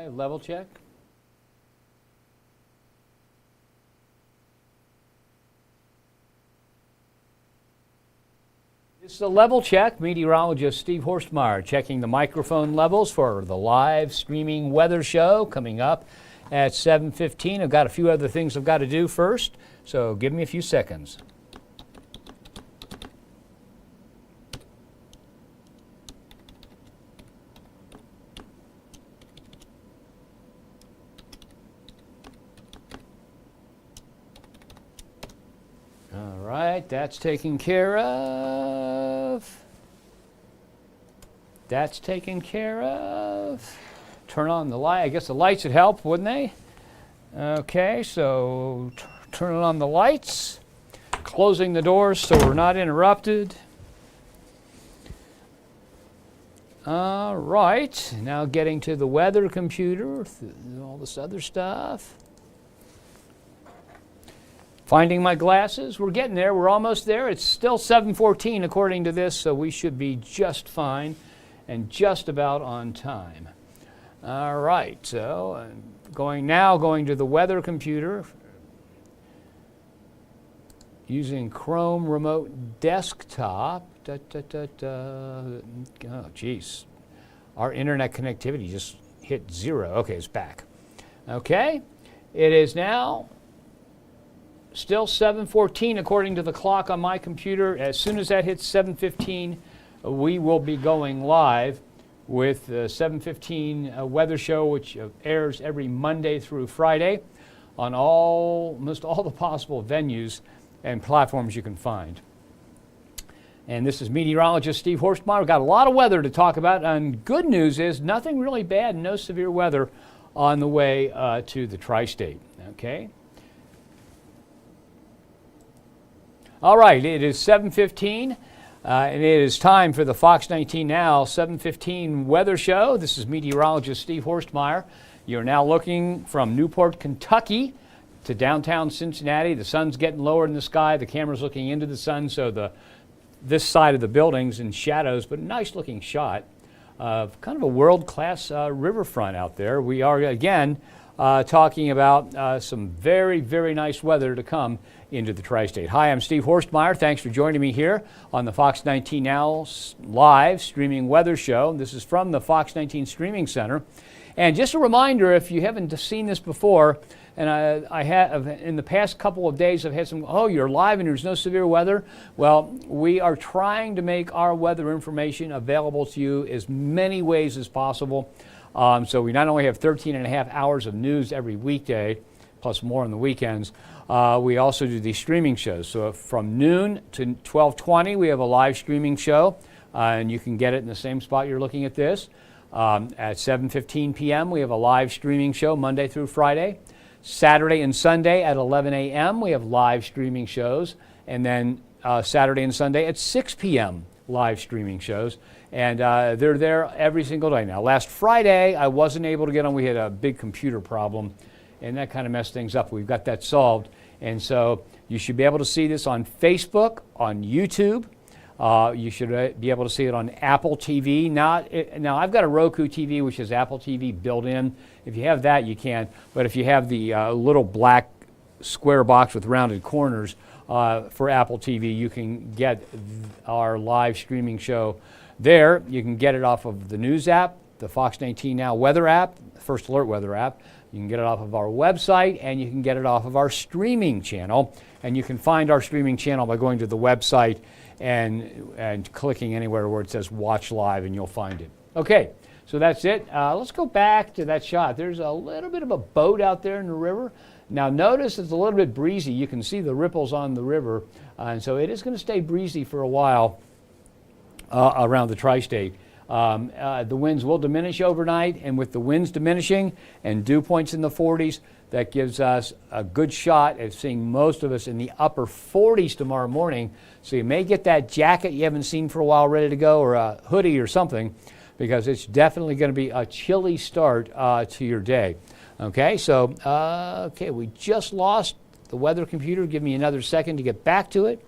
Level check. This is a level check. Meteorologist Steve Horstmeyer checking the microphone levels for the live streaming weather show coming up at 7:15. I've got a few other things I've got to do first, so give me a few seconds. All right, that's taken care of. That's taken care of. Turn on the light. I guess the lights would help, wouldn't they? Okay, so turn on the lights. Closing the doors so we're not interrupted. All right, now getting to the weather computer, all this other stuff. Finding my glasses. We're getting there. We're almost there. It's still 7:14 according to this, so we should be just fine and just about on time. All right, so I'm going to the weather computer using Chrome Remote Desktop. Oh, geez. Our internet connectivity just hit 0. Okay, it's back. Okay, it is now still 7:14 according to the clock on my computer. As soon as that hits 7:15, we will be going live with the 7:15 weather show, which airs every Monday through Friday on almost all the possible venues and platforms you can find. And this is meteorologist Steve Horstmeyer. We've got a lot of weather to talk about, and good news is nothing really bad, no severe weather on the way to the tri-state. Okay. All right, it is 7:15, and it is time for the Fox 19 Now 7:15 weather show. This is meteorologist Steve Horstmeyer. You're now looking from Newport, Kentucky to downtown Cincinnati. The sun's getting lower in the sky. The camera's looking into the sun, so this side of the building's in shadows, but a nice-looking shot of kind of a world-class riverfront out there. We are, again, talking about some very, very nice weather to come into the tri-state. Hi, I'm Steve Horstmeyer. Thanks for joining me here on the Fox 19 Now live streaming weather show. This is from the Fox 19 Streaming Center. And just a reminder, if you haven't seen this before, and I have in the past couple of days, I've had some, oh, you're live and there's no severe weather. Well, we are trying to make our weather information available to you as many ways as possible. So we not only have 13 and a half hours of news every weekday, plus more on the weekends, we also do these streaming shows. So from noon to 12:20, we have a live streaming show, and you can get it in the same spot you're looking at this. At 7:15 p.m., we have a live streaming show Monday through Friday. Saturday and Sunday at 11 a.m., we have live streaming shows. And then Saturday and Sunday at 6 p.m., live streaming shows. And they're there every single day. Now, last Friday, I wasn't able to get on. We had a big computer problem, and that kind of messed things up. We've got that solved. And so you should be able to see this on Facebook, on YouTube. You should be able to see it on Apple TV. Now, I've got a Roku TV, which has Apple TV built in. If you have that, you can. But if you have the little black square box with rounded corners for Apple TV, you can get our live streaming show there. You can get it off of the news app, the Fox 19 Now weather app, First Alert weather app. You can get it off of our website, and you can get it off of our streaming channel. And you can find our streaming channel by going to the website and clicking anywhere where it says Watch Live, and you'll find it. Okay, so that's it. Let's go back to that shot. There's a little bit of a boat out there in the river. Now notice it's a little bit breezy. You can see the ripples on the river, and so it is going to stay breezy for a while around the tri-state. The winds will diminish overnight, and with the winds diminishing and dew points in the 40s, that gives us a good shot at seeing most of us in the upper 40s tomorrow morning. So you may get that jacket you haven't seen for a while ready to go, or a hoodie or something, because it's definitely going to be a chilly start to your day. Okay, so we just lost the weather computer. Give me another second to get back to it.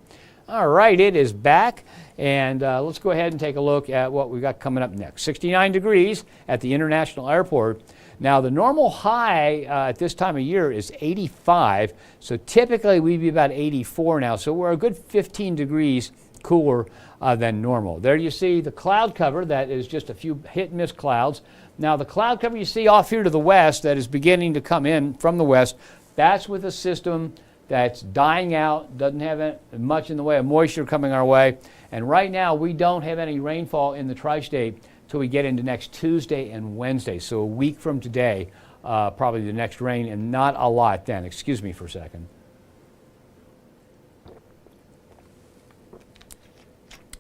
All right, it is back, and let's go ahead and take a look at what we've got coming up next. 69 degrees at the International Airport. Now, the normal high at this time of year is 85, so typically we'd be about 84 now, so we're a good 15 degrees cooler than normal. There you see the cloud cover. That is just a few hit and miss clouds. Now, the cloud cover you see off here to the west that is beginning to come in from the west, that's with a system that's dying out, doesn't have much in the way of moisture coming our way. And right now, we don't have any rainfall in the tri-state till we get into next Tuesday and Wednesday. So a week from today, probably the next rain, and not a lot then. Excuse me for a second.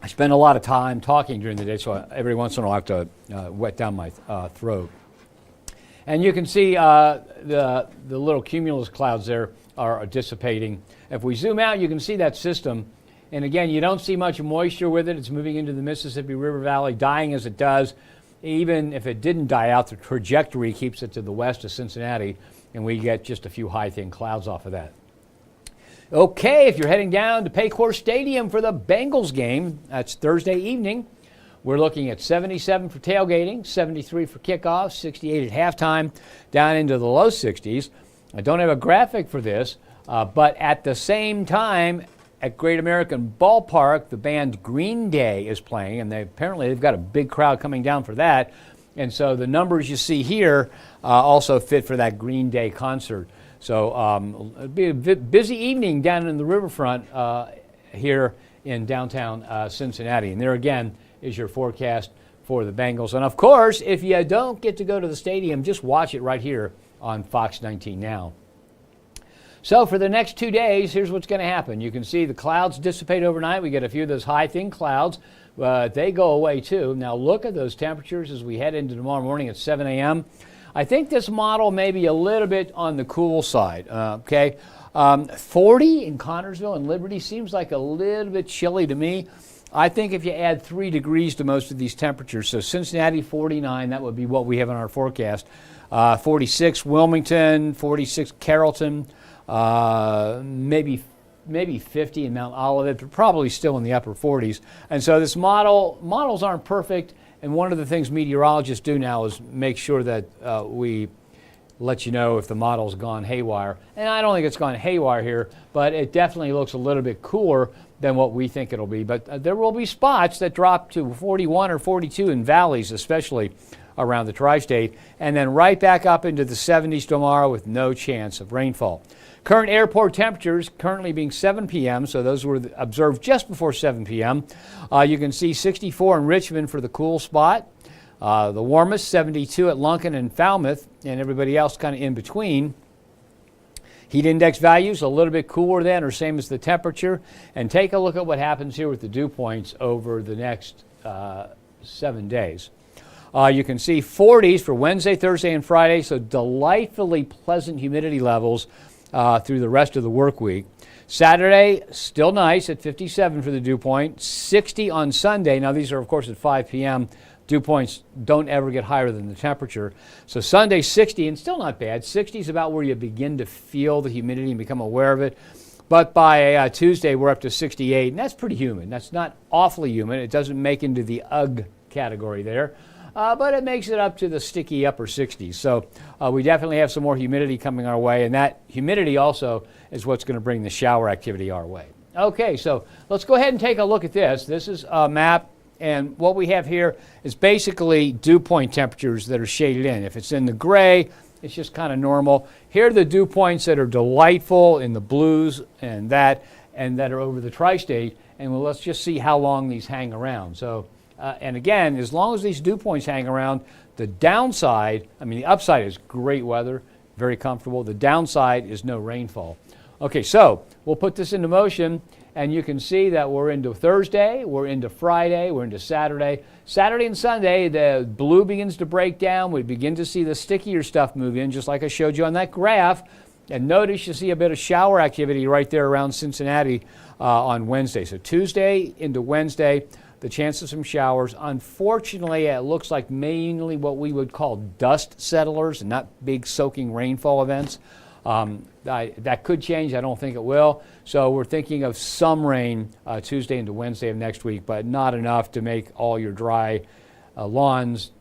I spend a lot of time talking during the day, so every once in a while I have to wet down my throat. And you can see the little cumulus clouds there are dissipating. If we zoom out, you can see that system. And again, you don't see much moisture with it. It's moving into the Mississippi River Valley, dying as it does. Even if it didn't die out, the trajectory keeps it to the west of Cincinnati, and we get just a few high, thin clouds off of that. Okay, if you're heading down to Paycor Stadium for the Bengals game, that's Thursday evening. We're looking at 77 for tailgating, 73 for kickoff, 68 at halftime, down into the low 60s. I don't have a graphic for this, but at the same time, at Great American Ballpark, the band Green Day is playing, and apparently they've got a big crowd coming down for that. And so the numbers you see here also fit for that Green Day concert. So it'll be a busy evening down in the riverfront here in downtown Cincinnati. And there again is your forecast for the Bengals. And of course, if you don't get to go to the stadium, just watch it right here on Fox 19 Now. So for the next 2 days, here's what's going to happen. You can see the clouds dissipate overnight. We get a few of those high, thin clouds. They go away too. Now look at those temperatures as we head into tomorrow morning at 7 a.m. I think this model may be a little bit on the cool side, okay? 40 in Connersville and Liberty seems like a little bit chilly to me. I think if you add 3 degrees to most of these temperatures, so Cincinnati 49, that would be what we have in our forecast. 46 Wilmington, 46 Carrollton, maybe 50 in Mount Olivet, but probably still in the upper 40s. And so this models aren't perfect. And one of the things meteorologists do now is make sure that we let you know if the model's gone haywire. And I don't think it's gone haywire here, but it definitely looks a little bit cooler than what we think it'll be. But there will be spots that drop to 41 or 42 in valleys, especially around the tri-state, and then right back up into the 70s tomorrow with no chance of rainfall. Current airport temperatures currently being 7 p.m., so those were observed just before 7 p.m. You can see 64 in Richmond for the cool spot. The warmest, 72 at Lunken and Falmouth, and everybody else kind of in between. Heat index values a little bit cooler then, or same as the temperature. And take a look at what happens here with the dew points over the next 7 days. You can see 40s for Wednesday, Thursday, and Friday, so delightfully pleasant humidity levels through the rest of the work week. Saturday, still nice at 57 for the dew point, 60 on Sunday. Now, these are, of course, at 5 p.m. Dew points don't ever get higher than the temperature. So Sunday, 60, and still not bad. 60 is about where you begin to feel the humidity and become aware of it. But by Tuesday, we're up to 68, and that's pretty humid. That's not awfully humid. It doesn't make into the UGG category there. But it makes it up to the sticky upper 60s. So we definitely have some more humidity coming our way, and that humidity also is what's going to bring the shower activity our way. Okay, so let's go ahead and take a look at this. This is a map, and what we have here is basically dew point temperatures that are shaded in. If it's in the gray, it's just kind of normal. Here are the dew points that are delightful in the blues and that are over the tri-state, and let's just see how long these hang around. So. And again, as long as these dew points hang around, the downside, the upside is great weather, very comfortable. The downside is no rainfall. Okay, so we'll put this into motion, and you can see that we're into Thursday, we're into Friday, we're into Saturday. Saturday and Sunday, the blue begins to break down. We begin to see the stickier stuff move in, just like I showed you on that graph. And notice you see a bit of shower activity right there around Cincinnati on Wednesday. So Tuesday into Wednesday, the chance of some showers. Unfortunately, it looks like mainly what we would call dust settlers and not big soaking rainfall events. That could change. I don't think it will. So we're thinking of some rain Tuesday into Wednesday of next week, but not enough to make all your dry lawns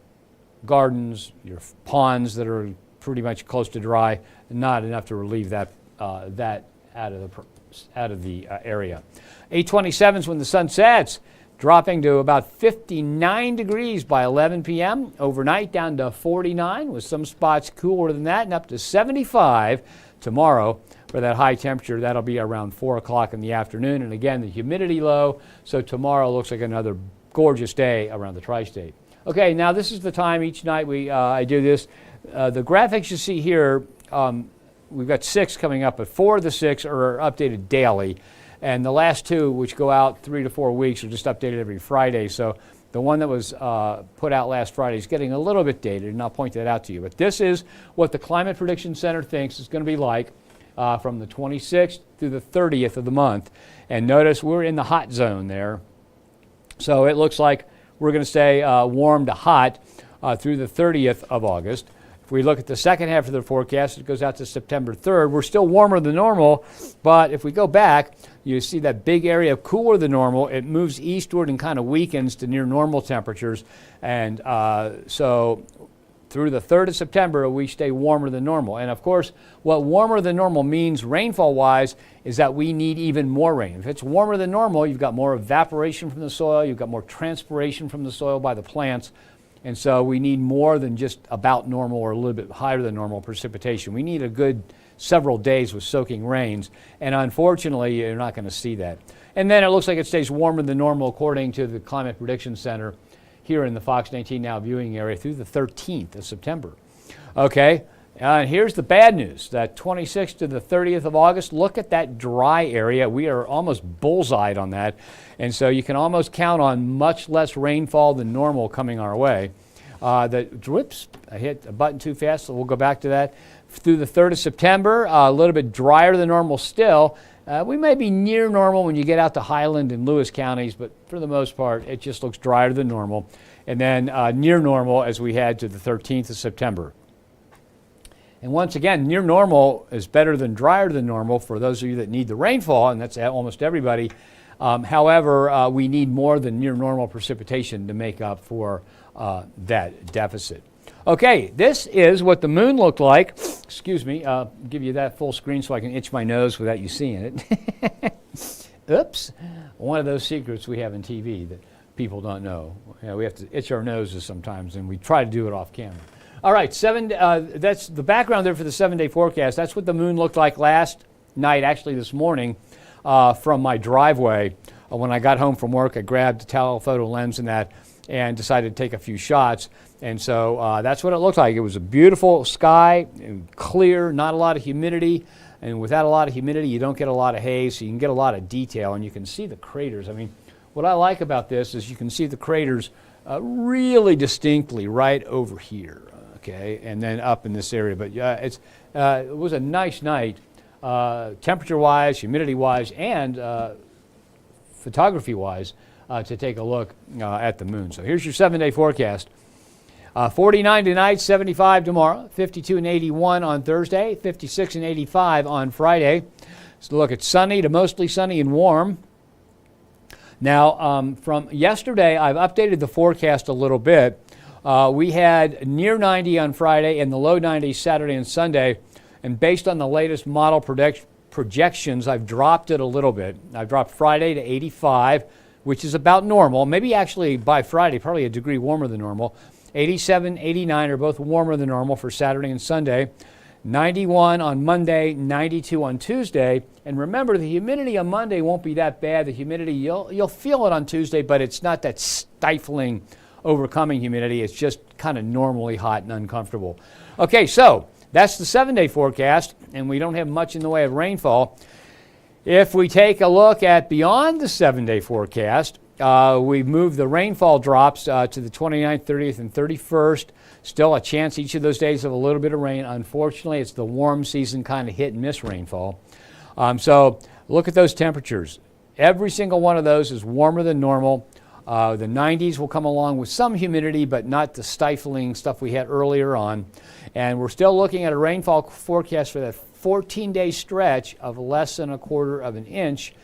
gardens, your ponds that are pretty much close to dry, not enough to relieve that out of the area. 8:27 is when the sun sets, dropping to about 59 degrees by 11 p.m. Overnight down to 49, with some spots cooler than that, and up to 75 tomorrow for that high temperature. That'll be around 4 o'clock in the afternoon. And again, the humidity low, so tomorrow looks like another gorgeous day around the tri-state. Okay, now this is the time each night I do this. The graphics you see here, we've got 6 coming up, but 4 of the 6 are updated daily. And the last 2, which go out 3 to 4 weeks, are just updated every Friday. So the one that was put out last Friday is getting a little bit dated, and I'll point that out to you. But this is what the Climate Prediction Center thinks it's going to be like from the 26th through the 30th of the month. And notice we're in the hot zone there. So it looks like we're going to stay warm to hot through the 30th of August. If we look at the second half of the forecast, it goes out to September 3rd. We're still warmer than normal, but if we go back, you see that big area cooler than normal. It moves eastward and kind of weakens to near normal temperatures. And so through the 3rd of September, we stay warmer than normal. And of course, what warmer than normal means rainfall-wise is that we need even more rain. If it's warmer than normal, you've got more evaporation from the soil, you've got more transpiration from the soil by the plants. And so we need more than just about normal or a little bit higher than normal precipitation. We need a good several days with soaking rains, and unfortunately, you're not going to see that. And then it looks like it stays warmer than normal according to the Climate Prediction Center here in the Fox 19 Now viewing area through the 13th of September. Okay, and here's the bad news. That 26th to the 30th of August, look at that dry area. We are almost bullseyed on that. And so you can almost count on much less rainfall than normal coming our way. Whoops, I hit a button too fast, so we'll go back to that. Through the 3rd of September, a little bit drier than normal still. We may be near normal when you get out to Highland and Lewis counties, but for the most part, it just looks drier than normal. And then near normal as we head to the 13th of September. And once again, near normal is better than drier than normal for those of you that need the rainfall, and that's almost everybody. However, we need more than near normal precipitation to make up for that deficit. Okay, this is what the moon looked like. Excuse me, I'll give you that full screen so I can itch my nose without you seeing it. Oops, one of those secrets we have in TV that people don't know. You know, we have to itch our noses sometimes, and we try to do it off camera. All right, that's the background there for the 7-day forecast. That's what the moon looked like last night, actually this morning, from my driveway. When I got home from work, I grabbed a telephoto lens and decided to take a few shots. And so that's what it looked like. It was a beautiful sky, clear, not a lot of humidity. And without a lot of humidity, you don't get a lot of haze, so you can get a lot of detail, and you can see the craters. I mean, what I like about this is you can see the craters really distinctly right over here, okay, and then up in this area. But it was a nice night, temperature-wise, humidity-wise, and photography-wise, to take a look at the moon. So here's your 7-day forecast. 49 tonight, 75 tomorrow, 52 and 81 on Thursday, 56 and 85 on Friday. So look, it's sunny to mostly sunny and warm. Now, from yesterday, I've updated the forecast a little bit. We had near 90 on Friday and the low 90s Saturday and Sunday. And based on the latest model projections, I've dropped it a little bit. I've dropped Friday to 85, which is about normal. Maybe actually by Friday, probably a degree warmer than normal. 87, 89 are both warmer than normal for Saturday and Sunday. 91 on Monday, 92 on Tuesday. And remember, the humidity on Monday won't be that bad. The humidity, you'll feel it on Tuesday, but it's not that stifling, overcoming humidity. It's just kind of normally hot and uncomfortable. Okay, so that's the 7-day forecast, and we don't have much in the way of rainfall. If we take a look at beyond the 7-day forecast, we've moved the rainfall drops to the 29th, 30th, and 31st. Still a chance each of those days of a little bit of rain. Unfortunately, it's the warm season kind of hit and miss rainfall. So look at those temperatures. Every single one of those is warmer than normal. The 90s will come along with some humidity, but not the stifling stuff we had earlier on. And we're still looking at a rainfall forecast for that 14-day stretch of less than 1/4 of an inch.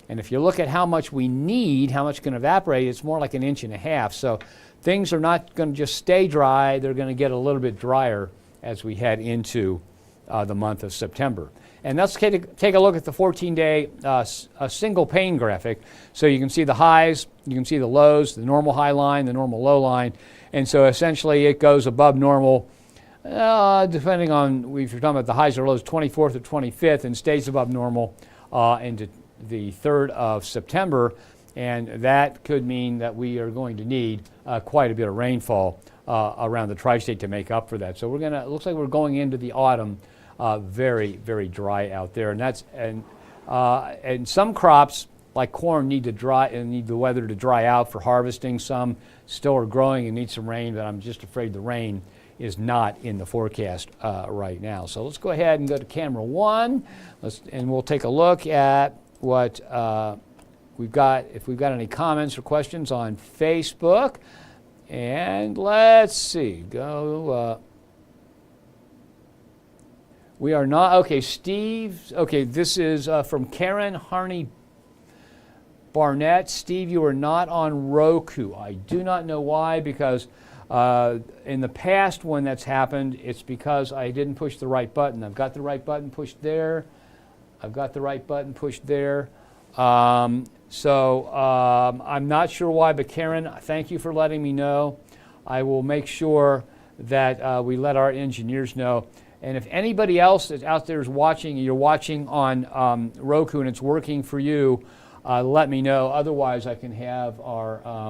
And if you look at how much we need, how much can evaporate, it's more like 1.5 inches. So things are not going to just stay dry. They're going to get a little bit drier as we head into the month of September. And let's take a look at the 14-day single pane graphic. So you can see the highs, you can see the lows, the normal high line, the normal low line. And so essentially it goes above normal, depending on if you're talking about the highs or lows, 24th or 25th, and stays above normal into the 3rd of September. And that could mean that we are going to need quite a bit of rainfall around the tri-state to make up for that. So it looks like we're going into the autumn very, very dry out there. And some crops like corn need the weather to dry out for harvesting. Some still are growing and need some rain, but I'm just afraid the rain is not in the forecast right now. So let's go ahead and go to camera 1, and we'll take a look at what we've got, if we've got any comments or questions on Facebook. And let's see, we are not, okay, Steve, okay, this is from Karen Harney Barnett. Steve, you are not on Roku. I do not know why, because in the past when that's happened, it's because I didn't push the right button. I've got the right button pushed there. I've got the right button pushed there. So I'm not sure why, but Karen, thank you for letting me know. I will make sure that we let our engineers know. And if anybody else that's out there is watching, you're watching on Roku and it's working for you, let me know. Otherwise, I can have our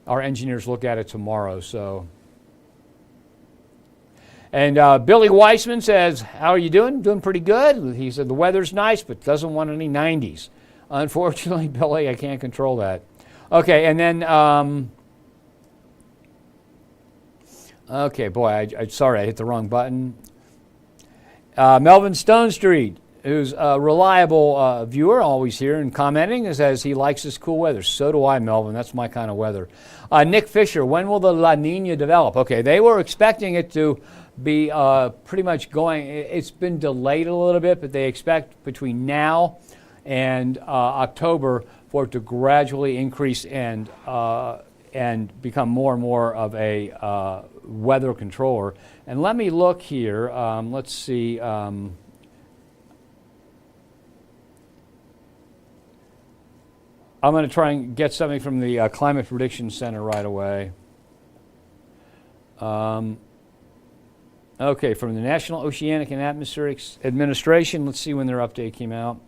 engineers look at it tomorrow. So. And Billy Weissman says, how are you doing? Doing pretty good. He said the weather's nice, but doesn't want any 90s. Unfortunately, Billy, I can't control that. Okay, and then, okay, boy, sorry, I hit the wrong button. Melvin Stone Street, who's a reliable viewer, always here and commenting, says he likes this cool weather. So do I, Melvin. That's my kind of weather. Nick Fisher, when will the La Nina develop? Okay, they were expecting it to be pretty much going. It's been delayed a little bit, but they expect between now and October for it to gradually increase and become more and more of a weather controller. And let me look here. Let's see. I'm going to try and get something from the Climate Prediction Center right away. Okay, from the National Oceanic and Atmospheric Administration. Let's see when their update came out.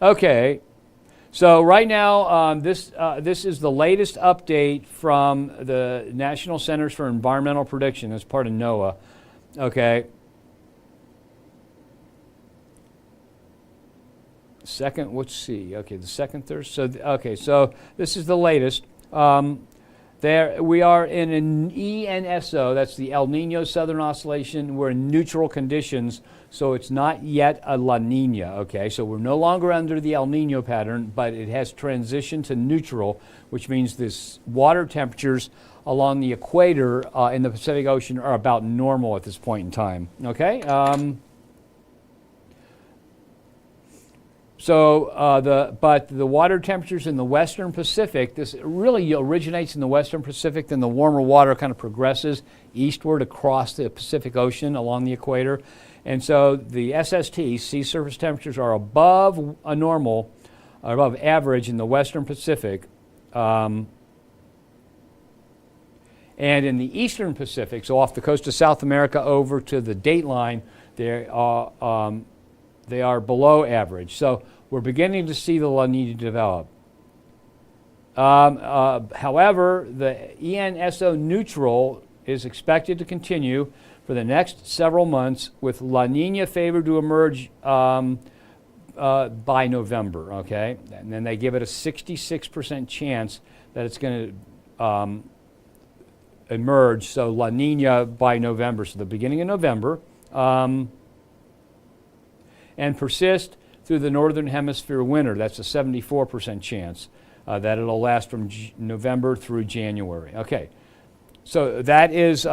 Okay, so right now this is the latest update from the National Centers for Environmental Prediction. That's part of NOAA. Okay. Second, let's see. Okay, the second, third. So okay, so this is the latest. There we are in an ENSO. That's the El Nino Southern Oscillation. We're in neutral conditions, so it's not yet a La Nina. Okay, so we're no longer under the El Nino pattern, but it has transitioned to neutral, which means this water temperatures along the equator in the Pacific Ocean are about normal at this point in time. Okay. But the water temperatures in the Western Pacific, this really originates in the Western Pacific, then the warmer water kind of progresses eastward across the Pacific Ocean along the equator. And so the SST, sea surface temperatures, are above a normal, above average in the Western Pacific. And in the Eastern Pacific, so off the coast of South America over to the date line, they are below average. So we're beginning to see the La Nina develop. However, the ENSO neutral is expected to continue for the next several months, with La Nina favored to emerge by November, okay? And then they give it a 66% chance that it's going to emerge, so La Nina by November, so the beginning of November. And persist through the northern hemisphere winter. That's a 74% chance that it'll last from November through January. Okay, so that's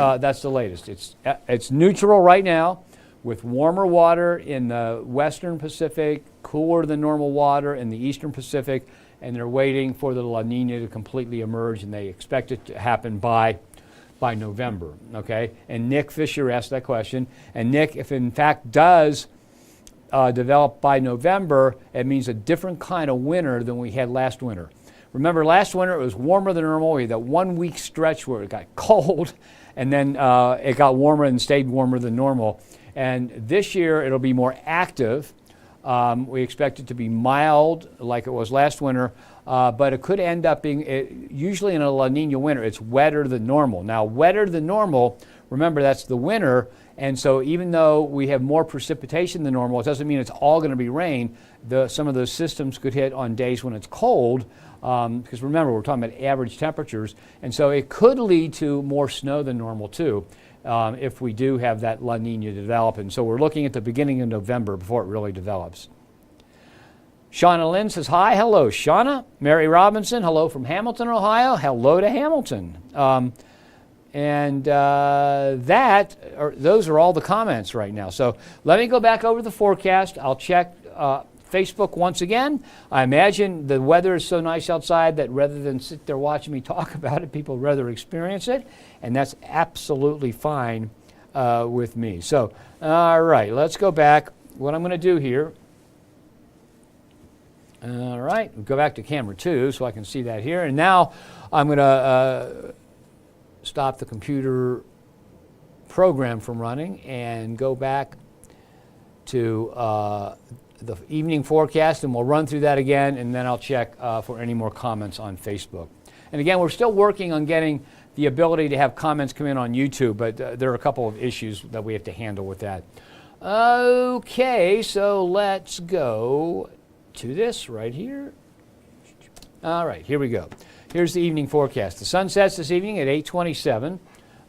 the latest. It's neutral right now, with warmer water in the Western Pacific, cooler than normal water in the Eastern Pacific, and they're waiting for the La Nina to completely emerge, and they expect it to happen by November, okay? And Nick Fisher asked that question. And Nick, if in fact does develop by November, it means a different kind of winter than we had last winter. Remember, last winter it was warmer than normal. We had that 1 week stretch where it got cold, and then it got warmer and stayed warmer than normal. And this year it'll be more active. We expect it to be mild like it was last winter, but it could end up being, usually in a La Nina winter, it's wetter than normal. Now, wetter than normal, remember that's the winter, and so even though we have more precipitation than normal, it doesn't mean it's all going to be rain. Some of those systems could hit on days when it's cold, because remember, we're talking about average temperatures, and so it could lead to more snow than normal too, if we do have that La Nina develop. And so we're looking at the beginning of November before it really develops. Shauna Lynn says, hi. Hello, Shauna. Mary Robinson, hello from Hamilton, Ohio. Hello to Hamilton. Those are all the comments right now. So let me go back over the forecast. I'll check Facebook once again. I imagine the weather is so nice outside that rather than sit there watching me talk about it, people rather experience it, and that's absolutely fine with me. So, all right, let's go back. What I'm going to do here, all right, go back to camera 2 so I can see that here. And now I'm going to stop the computer program from running and go back to the evening forecast, and we'll run through that again, and then I'll check for any more comments on Facebook. And again, we're still working on getting the ability to have comments come in on YouTube, but there are a couple of issues that we have to handle with that. Okay, so let's go to this right here. All right, here we go. Here's the evening forecast. The sun sets this evening at 8:27.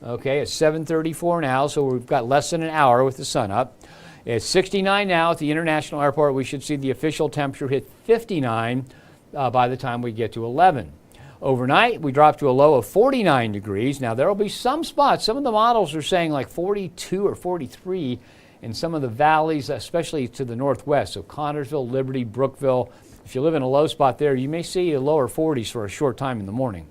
Okay, it's 7:34 now, so we've got less than an hour with the sun up. It's 69 now at the International Airport. We should see the official temperature hit 59 by the time we get to 11. Overnight, we drop to a low of 49 degrees. Now, there will be some spots. Some of the models are saying like 42 or 43 in some of the valleys, especially to the northwest. So Connorsville, Liberty, Brookville. If you live in a low spot there, you may see a lower 40s for a short time in the morning.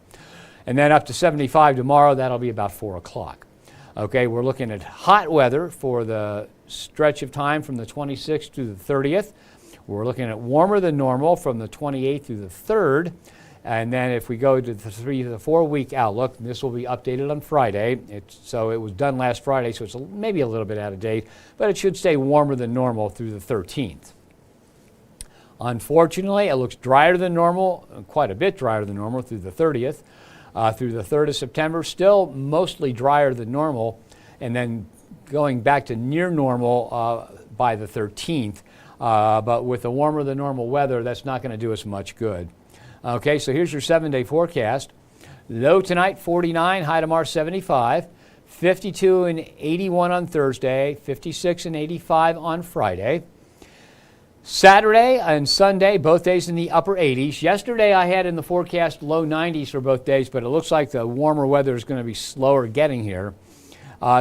And then up to 75 tomorrow. That'll be about 4 o'clock. Okay, we're looking at hot weather for the stretch of time from the 26th to the 30th. We're looking at warmer than normal from the 28th through the 3rd. And then if we go to the 3 to the 4 week outlook, this will be updated on Friday. So it was done last Friday, so it's maybe a little bit out of date, but it should stay warmer than normal through the 13th. Unfortunately, it looks drier than normal, quite a bit drier than normal through the 30th. Through the 3rd of September, still mostly drier than normal, and then going back to near normal by the 13th. But with the warmer than normal weather, that's not going to do us much good. Okay, so here's your 7-day forecast. Low tonight, 49, high tomorrow, 75, 52 and 81 on Thursday, 56 and 85 on Friday. Saturday and Sunday, both days in the upper 80s. Yesterday I had in the forecast low 90s for both days, but it looks like the warmer weather is going to be slower getting here.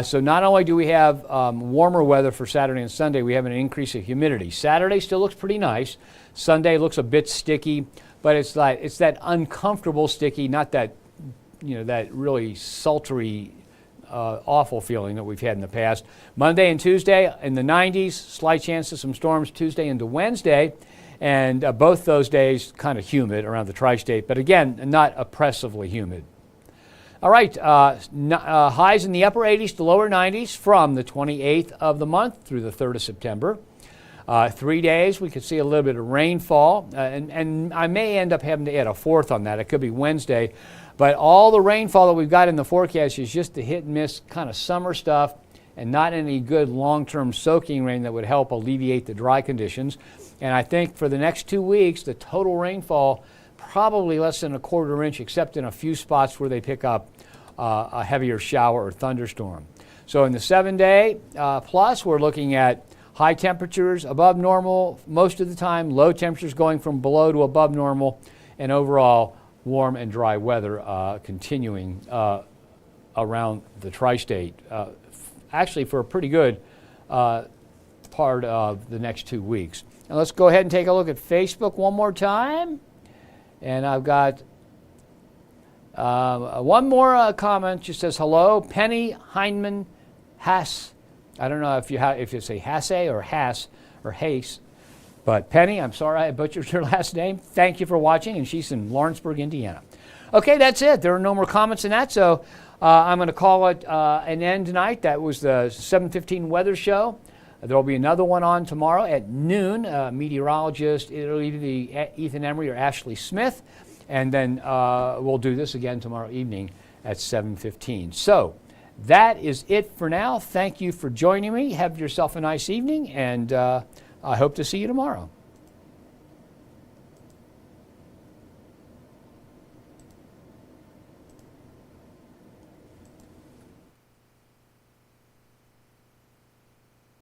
So not only do we have warmer weather for Saturday and Sunday, we have an increase of humidity. Saturday still looks pretty nice. Sunday looks a bit sticky, but it's that uncomfortable sticky, not that, that really sultry, awful feeling that we've had in the past. Monday and Tuesday in the 90s, slight chance of some storms Tuesday into Wednesday, and both those days kind of humid around the tri-state, but again, not oppressively humid. All right, highs in the upper 80s to lower 90s from the 28th of the month through the 3rd of September. 3 days, we could see a little bit of rainfall, and I may end up having to add a 4th on that. It could be Wednesday. But all the rainfall that we've got in the forecast is just the hit and miss kind of summer stuff and not any good long-term soaking rain that would help alleviate the dry conditions. And I think for the next 2 weeks, the total rainfall probably less than a 1/4 inch, except in a few spots where they pick up a heavier shower or thunderstorm. So in the 7-day plus, we're looking at high temperatures above normal most of the time, low temperatures going from below to above normal, and overall warm and dry weather continuing around the tri-state, actually for a pretty good part of the next 2 weeks. Now let's go ahead and take a look at Facebook one more time. And I've got one more comment. She says, hello, Penny Heineman Hass. I don't know if you say Hasse or Hass or Hace. But Penny, I'm sorry I butchered your last name. Thank you for watching, and she's in Lawrenceburg, Indiana. Okay, that's it. There are no more comments in that, so I'm going to call it an end tonight. That was the 7:15 weather show. There will be another one on tomorrow at noon. Meteorologist, it'll either be Ethan Emery or Ashley Smith, and then we'll do this again tomorrow evening at 7:15. So that is it for now. Thank you for joining me. Have yourself a nice evening, and I hope to see you tomorrow.